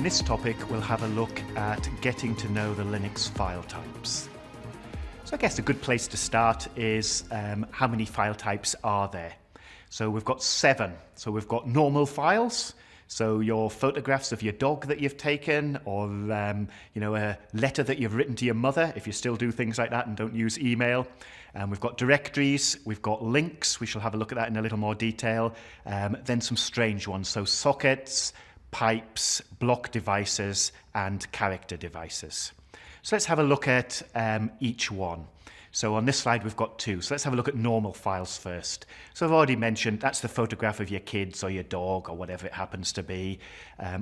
In this topic, we'll have a look at getting to know the Linux file types. So I guess a good place to start is how many file types are there? So we've got 7. So we've got normal files, so your photographs of your dog that you've taken, or a letter that you've written to your mother, if you still do things like that and don't use email. We've got directories, we've got links, we shall have a look at that in a little more detail. Then some strange ones, so sockets, pipes, block devices, and character devices. So let's have a look at each one. So on this slide we've got 2. So let's have a look at normal files first. So I've already mentioned that's the photograph of your kids or your dog or whatever it happens to be,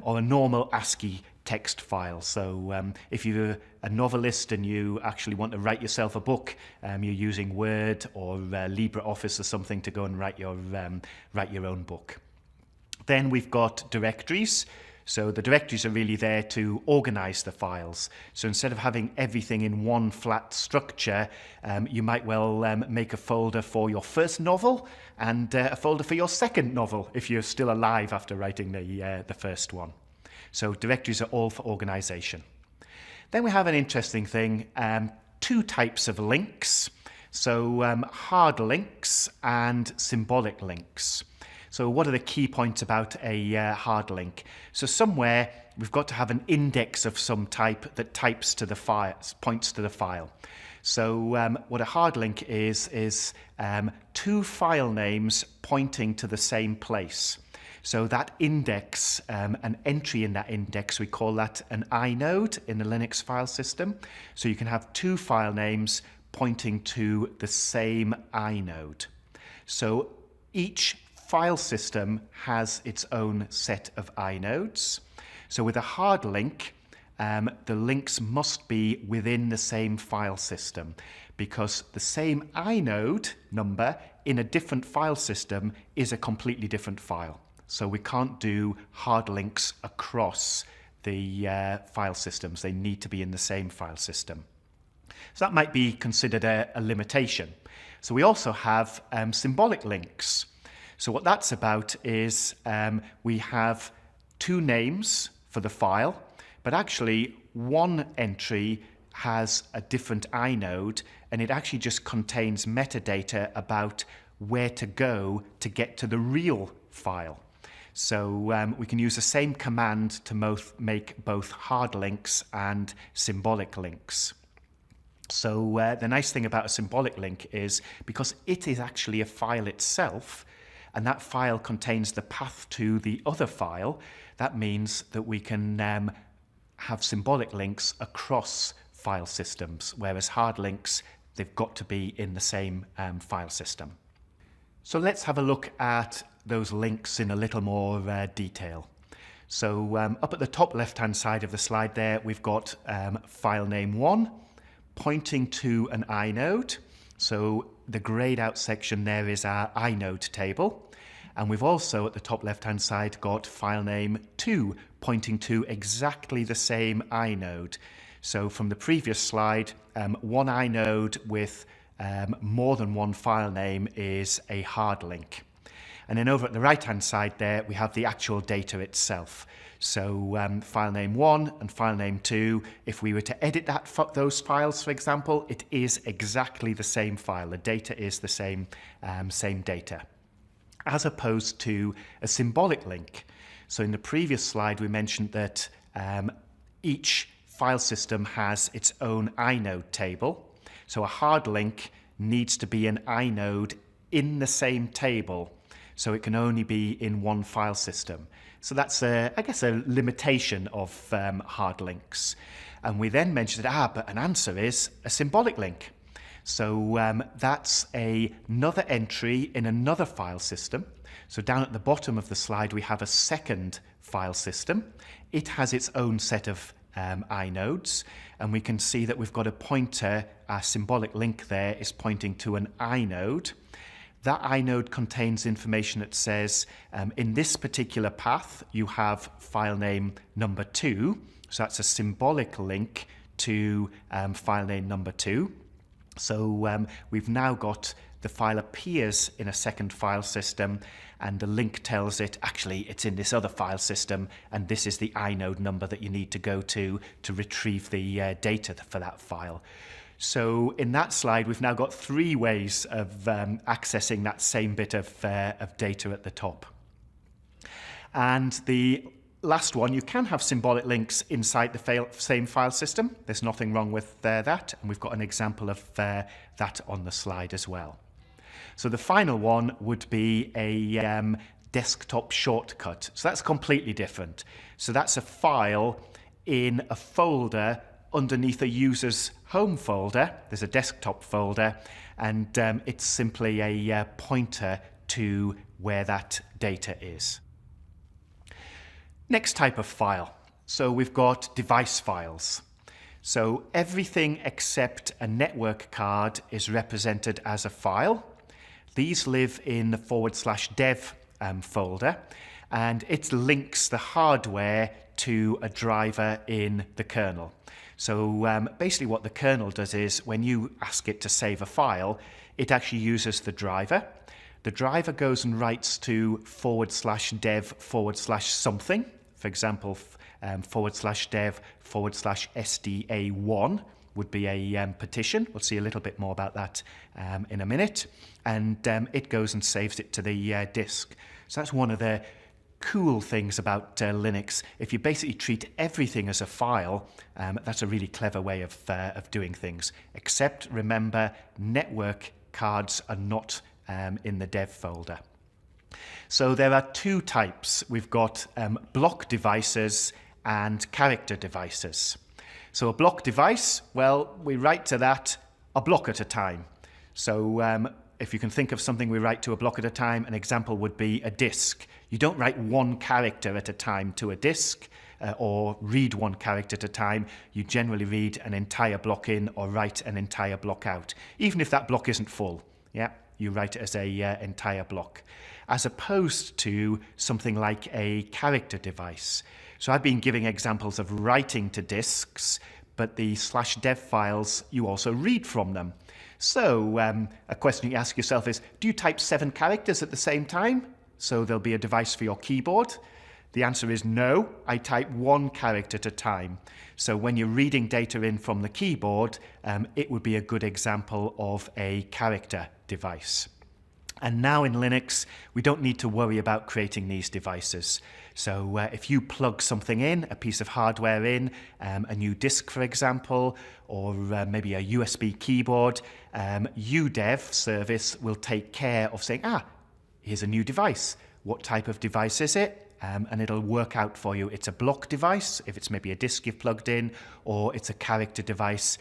or a normal ASCII text file. So if you're a novelist and you actually want to write yourself a book, you're using Word or LibreOffice or something to go and write your own book. Then we've got directories. So the directories are really there to organize the files. So instead of having everything in one flat structure, you might well make a folder for your first novel and a folder for your second novel if you're still alive after writing the first one. So directories are all for organization. Then we have an interesting thing, 2 types of links. So hard links and symbolic links. So what are the key points about a hard link? So somewhere we've got to have an index of some type that points to the file. So what a hard link is 2 file names pointing to the same place. So that index, an entry in that index, we call that an inode in the Linux file system. So you can have 2 file names pointing to the same inode. So each file system has its own set of inodes. So with a hard link, the links must be within the same file system, because the same inode number in a different file system is a completely different file. So we can't do hard links across the file systems. They need to be in the same file system. So that might be considered a limitation. So we also have symbolic links. So what that's about is we have 2 names for the file, but actually one entry has a different inode, and it actually just contains metadata about where to go to get to the real file. So we can use the same command to make both hard links and symbolic links. So the nice thing about a symbolic link is because it is actually a file itself, and that file contains the path to the other file, that means that we can have symbolic links across file systems, whereas hard links, they've got to be in the same file system. So let's have a look at those links in a little more detail. So up at the top left-hand side of the slide there, we've got file name 1 pointing to an inode. So the grayed out section there is our inode table. And we've also at the top left-hand side got file name 2 pointing to exactly the same inode. So from the previous slide, one inode with more than one file name is a hard link. And then over at the right-hand side there, we have the actual data itself. So file name 1 and file name 2, if we were to edit those files, for example, it is exactly the same file. The data is the same data, as opposed to a symbolic link. So in the previous slide, we mentioned that each file system has its own inode table. So a hard link needs to be an inode in the same table. So it can only be in one file system. So that's, I guess, a limitation of hard links. And we then mentioned that, but an answer is a symbolic link. So that's another entry in another file system. So down at the bottom of the slide, we have a second file system. It has its own set of inodes. And we can see that we've got a pointer, our symbolic link there is pointing to an inode. That inode contains information that says, in this particular path, you have file name number 2. So that's a symbolic link to file name number 2. So we've now got the file appears in a second file system, and the link tells it, actually, it's in this other file system, and this is the inode number that you need to go to retrieve the data for that file. So in that slide, we've now got 3 ways of accessing that same bit of data at the top. And the last one, you can have symbolic links inside the same file system. There's nothing wrong with that, and we've got an example of that on the slide as well. So the final one would be a desktop shortcut. So that's completely different. So that's a file in a folder underneath a user's home folder. There's a desktop folder, and it's simply a pointer to where that data is. Next type of file. So we've got device files. So everything except a network card is represented as a file. These live in the /dev folder, and it links the hardware to a driver in the kernel. So basically what the kernel does is when you ask it to save a file, it actually uses the driver. The driver goes and writes to /dev /something. For example, /dev /SDA1 would be a petition. We'll see a little bit more about that in a minute. And it goes and saves it to the disk. So that's one of the cool things about Linux. If you basically treat everything as a file, that's a really clever way of doing things. Except, remember, network cards are not in the dev folder. So there are 2 types. We've got block devices and character devices. So a block device, well, we write to that a block at a time. So if you can think of something we write to a block at a time, an example would be a disk. You don't write 1 character at a time to a disk or read 1 character at a time. You generally read an entire block in or write an entire block out, even if that block isn't full. Yeah, you write it as a entire block, as opposed to something like a character device. So I've been giving examples of writing to disks, but the /dev files, you also read from them. So a question you ask yourself is, do you type 7 characters at the same time? So there'll be a device for your keyboard. The answer is no, I type 1 character at a time. So when you're reading data in from the keyboard, it would be a good example of a character device. And now in Linux, we don't need to worry about creating these devices. So if you plug something in, a piece of hardware in, a new disk, for example, or maybe a USB keyboard, UDEV service will take care of saying, here's a new device. What type of device is it? And it'll work out for you. It's a block device, if it's maybe a disk you've plugged in, or it's a character device,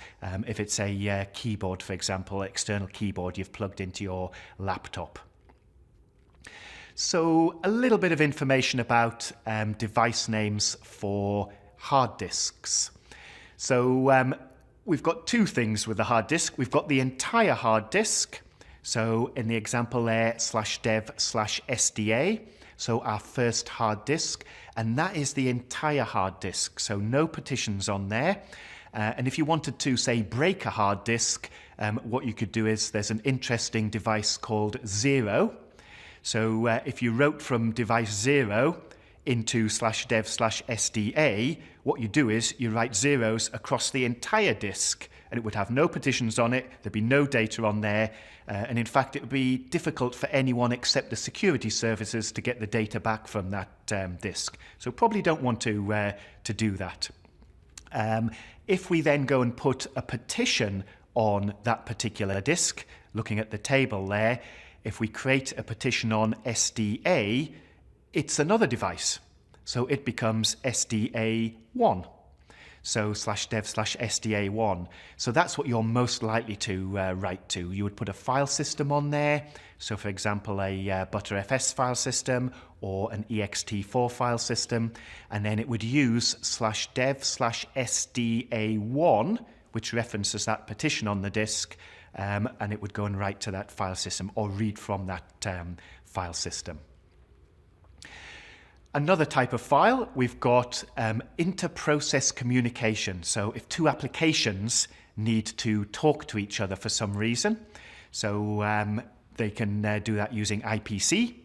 if it's a keyboard, for example, external keyboard you've plugged into your laptop. So a little bit of information about device names for hard disks. So we've got 2 things with the hard disk. We've got the entire hard disk. So in the example there, /dev /SDA. So our first hard disk, and that is the entire hard disk, so no partitions on there. And if you wanted to, say, break a hard disk, what you could do is there's an interesting device called 0. So if you wrote from device 0 into /dev /SDA, what you do is you write zeros across the entire disk, and it would have no partitions on it, there'd be no data on there, and in fact it would be difficult for anyone except the security services to get the data back from that disk. So probably don't want to do that. If we then go and put a partition on that particular disk, looking at the table there, if we create a partition on SDA, it's another device. So it becomes SDA1. So /dev /SDA1. So that's what you're most likely to write to. You would put a file system on there. So for example, a ButterFS file system or an ext4 file system. And then it would use /dev /SDA1, which references that partition on the disk. And it would go and write to that file system or read from that file system. Another type of file, we've got inter-process communication. So if 2 applications need to talk to each other for some reason, So they can do that using IPC.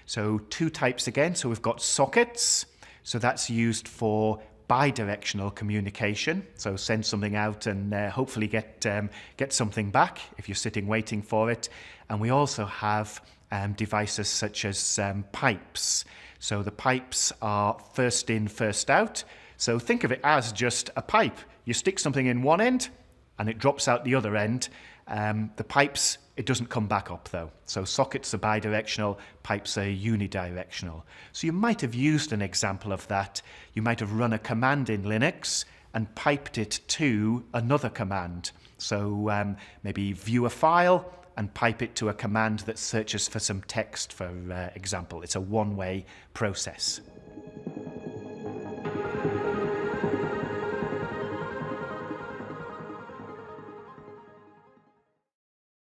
So two types again. So we've got sockets. So that's used for bidirectional communication. So send something out and hopefully get something back if you're sitting waiting for it. And we also have devices such as pipes. So the pipes are first in, first out. So think of it as just a pipe. You stick something in one end and it drops out the other end. The pipes, it doesn't come back up though. So sockets are bidirectional, pipes are unidirectional. So you might have used an example of that. You might have run a command in Linux and piped it to another command. So maybe view a file and pipe it to a command that searches for some text, for example. It's a one-way process.